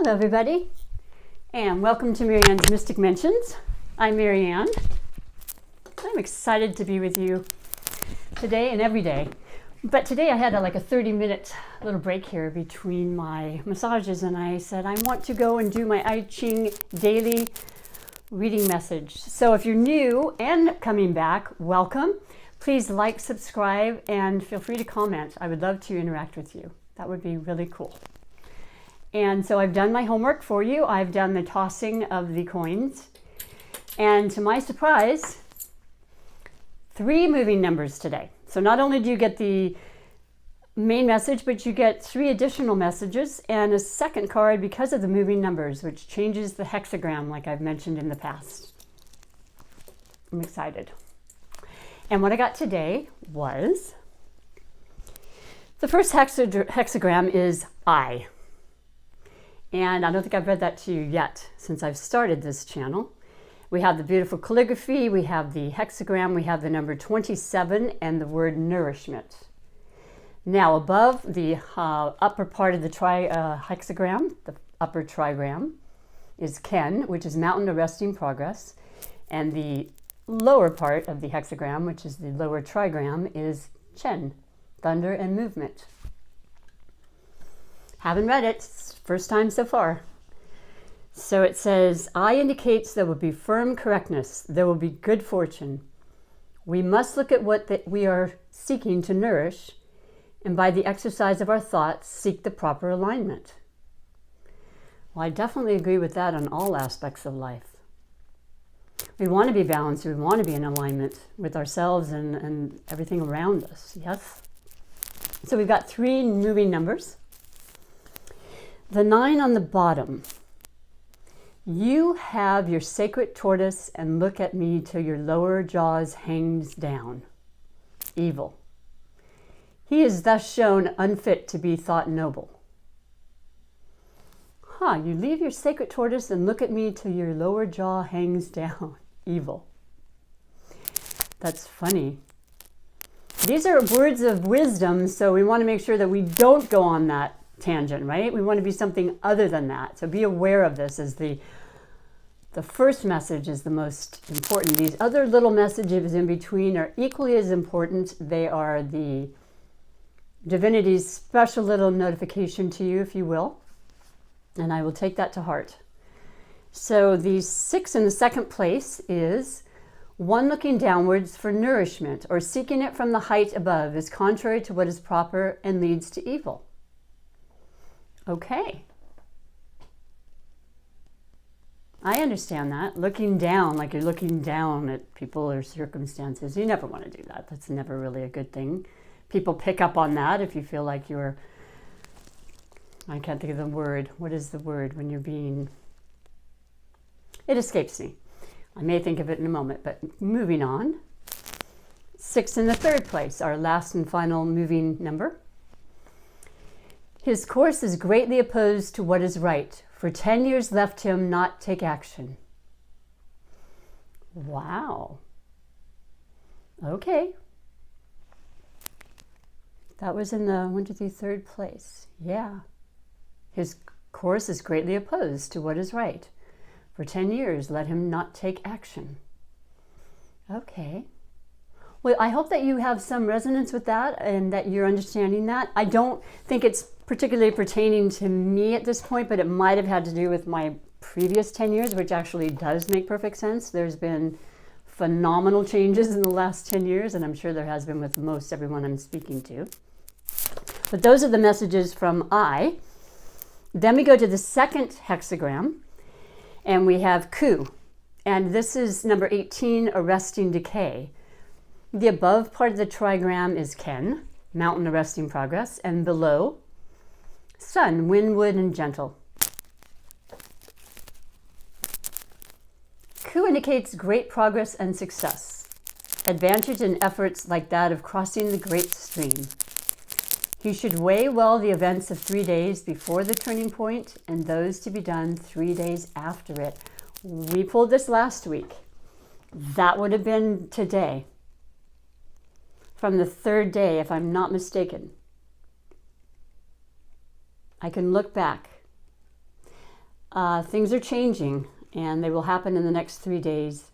Hello everybody, and welcome to Marianne's Mystic Mentions. I'm Marianne. I'm excited to be with you today and every day. But today I had a 30-minute little break here between my massages, and I said I want to go and do my I-Ching daily reading message. So if you're new and coming back, welcome. Please like, subscribe, and feel free to comment. I would love to interact with you. That would be really cool. And so I've done my homework for you. I've done the tossing of the coins. And to my surprise, 3 moving numbers today. So not only do you get the main message, but you get 3 additional messages and a second card because of the moving numbers, which changes the hexagram like I've mentioned in the past. I'm excited. And what I got today was, the first hexagram is I. And I don't think I've read that to you yet since I've started this channel. We have the beautiful calligraphy, we have the hexagram, we have the number 27 and the word nourishment. Now above the upper part of the hexagram, the upper trigram, is Ken, which is mountain arresting progress. And the lower part of the hexagram, which is the lower trigram, is Chen, thunder and movement. Haven't read it, first time so far. So it says, I indicates there will be firm correctness, there will be good fortune. We must look at what we are seeking to nourish, and by the exercise of our thoughts, seek the proper alignment. Well, I definitely agree with that on all aspects of life. We want to be balanced, we want to be in alignment with ourselves and everything around us, yes? So we've got 3 moving numbers. The 9 on the bottom. You have your sacred tortoise and look at me till your lower jaws hangs down. Evil. He is thus shown unfit to be thought noble. You leave your sacred tortoise and look at me till your lower jaw hangs down. Evil. That's funny. These are words of wisdom, so we want to make sure that we don't go on that tangent, right? We want to be something other than that. So be aware of this as the first message is the most important. These other little messages in between are equally as important. They are the divinity's special little notification to you, if you will. And I will take that to heart. So the 6 in the second place is one looking downwards for nourishment, or seeking it from the height above is contrary to what is proper and leads to evil. Okay. I understand that. Looking down, like you're looking down at people or circumstances. You never want to do that. That's never really a good thing. People pick up on that if you feel like you're, I can't think of the word. What is the word when you're being, it escapes me. I may think of it in a moment, but moving on. 6 in the third place, our last and final moving number. His course is greatly opposed to what is right. For 10 years left him not take action. Wow. Okay. That was in the 1, 2, 3, third place. Yeah. His course is greatly opposed to what is right. For 10 years let him not take action. Okay. Well, I hope that you have some resonance with that and that you're understanding that. I don't think it's particularly pertaining to me at this point, but it might have had to do with my previous 10 years, which actually does make perfect sense. There's been phenomenal changes in the last 10 years, and I'm sure there has been with most everyone I'm speaking to. But those are the messages from I. Then we go to the second hexagram, and we have Ku. And this is number 18, arresting decay. The above part of the trigram is Ken, mountain arresting progress, and below, Sun, windward and gentle. Ku indicates great progress and success, advantage in efforts like that of crossing the great stream. He should weigh well the events of 3 days before the turning point and those to be done 3 days after it. We pulled this last week. That would have been today. From the 3rd day, if I'm not mistaken. I can look back. things are changing, and they will happen in the next 3 days.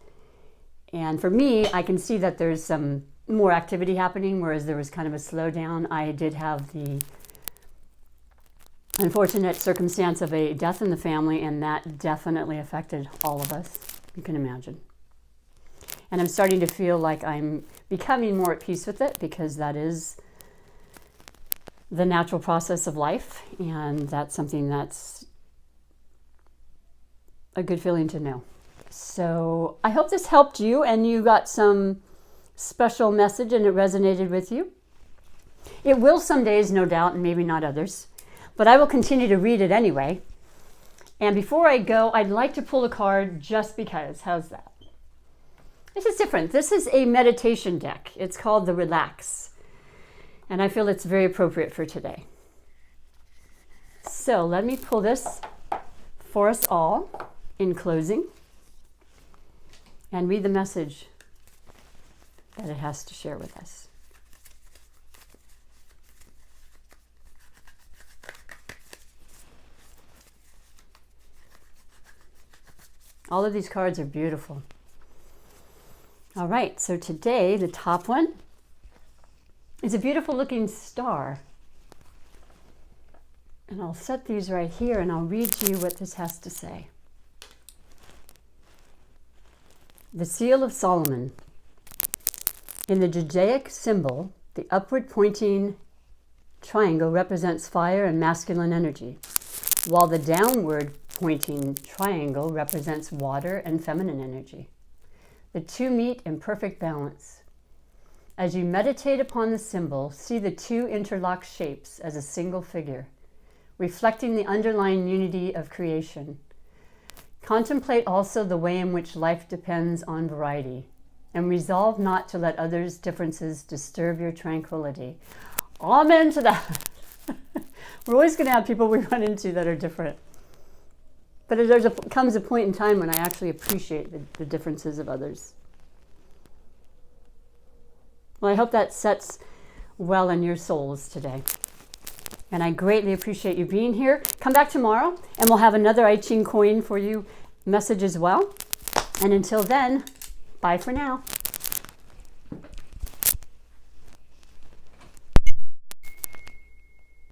And for me, I can see that there's some more activity happening, whereas there was kind of a slowdown. I did have the unfortunate circumstance of a death in the family, and that definitely affected all of us, you can imagine. And I'm starting to feel like I'm becoming more at peace with it, because that is the natural process of life, and that's something that's a good feeling to know. So I hope this helped you and you got some special message and it resonated with you. It will some days, no doubt, and maybe not others, but I will continue to read it anyway. And before I go, I'd like to pull a card just because. How's that? This is different. This is a meditation deck. It's called the Relax, and I feel it's very appropriate for today. So let me pull this for us all in closing and read the message that it has to share with us. All of these cards are beautiful. All right, so today the top one is a beautiful looking star. And I'll set these right here and I'll read you what this has to say. The Seal of Solomon. In the Judaic symbol, the upward pointing triangle represents fire and masculine energy, while the downward pointing triangle represents water and feminine energy. The two meet in perfect balance. As you meditate upon the symbol, see the two interlocked shapes as a single figure, reflecting the underlying unity of creation. Contemplate also the way in which life depends on variety, and resolve not to let others' differences disturb your tranquility. Amen to that. We're always going to have people we run into that are different. But there comes a point in time when I actually appreciate the differences of others. Well, I hope that sets well in your souls today. And I greatly appreciate you being here. Come back tomorrow, and we'll have another I-Ching coin for you message as well. And until then, bye for now.